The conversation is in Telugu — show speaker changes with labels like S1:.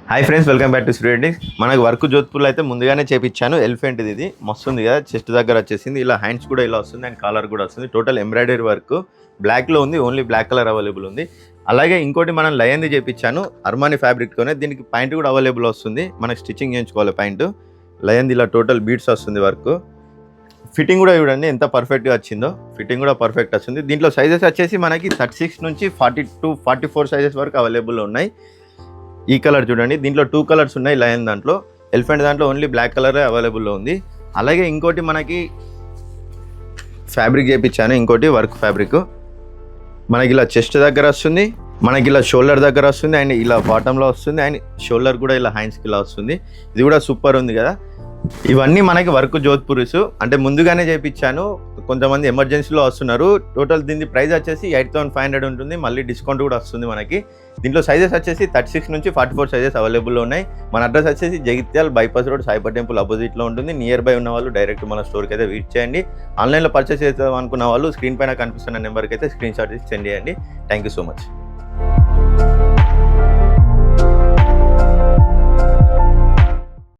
S1: Hi friends, welcome back to Sri Reddy. మనకు వర్క్ జోధ్పూర్లో అయితే ముందుగానే చేపించాను. ఎలిఫెంట్ ఇది మస్తు ఉంది కదా, చెస్ట్ దగ్గర వచ్చేసింది. ఇలా హ్యాండ్స్ కూడా ఇలా వస్తుంది అండ్ కాలర్ కూడా వస్తుంది. టోటల్ ఎంబ్రాయిడరీ వర్క్ బ్లాక్లో ఉంది, ఓన్లీ బ్లాక్ కలర్ అవైలబుల్ ఉంది. అలాగే ఇంకోటి మనం లయన్ది చేపించాను అర్మానీ ఫ్యాబ్రిక్తోనే. దీనికి పాయింట్ కూడా అవైలబుల్ వస్తుంది, మనకి స్టిచ్చింగ్ చేయించుకోవాలి పాయింట్. లయన్ది ఇలా టోటల్ బీడ్స్ వస్తుంది వర్క్. ఫిట్టింగ్ కూడా చూడండి ఎంత పర్ఫెక్ట్గా వచ్చిందో, ఫిట్టింగ్ కూడా పర్ఫెక్ట్ వస్తుంది. దీంట్లో సైజెస్ వచ్చేసి మనకి 36 నుంచి 42, 44 సైజెస్ వరకు అవైలబుల్ ఉన్నాయి. ఈ కలర్ చూడండి, దీంట్లో 2 కలర్స్ ఉన్నాయి లయన్ దాంట్లో. ఎలిఫెంట్ దాంట్లో ఓన్లీ బ్లాక్ కలరే అవైలబుల్లో ఉంది. అలాగే ఇంకోటి మనకి ఫ్యాబ్రిక్ చేయించాను, ఇంకోటి వర్క్ ఫ్యాబ్రిక్. మనకి ఇలా చెస్ట్ దగ్గర వస్తుంది, మనకి ఇలా షోల్డర్ దగ్గర వస్తుంది అండ్ ఇలా బాటంలో వస్తుంది అండ్ షోల్డర్ కూడా ఇలా హ్యాండ్స్కి ఇలా వస్తుంది. ఇది కూడా సూపర్ ఉంది కదా. ఇవన్నీ మనకి వర్క్ జోధ్పూర్స్ అంటే ముందుగానే చేయించాను. కొంతమంది ఎమర్జెన్సీలో వస్తున్నారు. టోటల్ దీని ప్రైస్ వచ్చేసి 8500 ఉంటుంది, మళ్ళీ డిస్కౌంట్ కూడా వస్తుంది మనకి. దీంట్లో సైజెస్ వచ్చేసి 36 నుంచి 44 సైజెస్ అవైలబుల్లో ఉన్నాయి. మన అడ్రస్ వచ్చేసి Jagtial bypass road Saibaba temple అపోజిట్లో ఉంటుంది. నియర్ బై ఉన్న వాళ్ళు డైరెక్ట్ మన స్టోర్కి అయితే విజిట్ చేయండి. ఆన్లైన్లో పర్చేస్ చేద్దాం అనుకున్న వాళ్ళు స్క్రీన్ పైన కనిపిస్తున్న నెంబర్కి అయితే స్క్రీన్ షాట్ సెండ్ చేయండి. Thank you so much.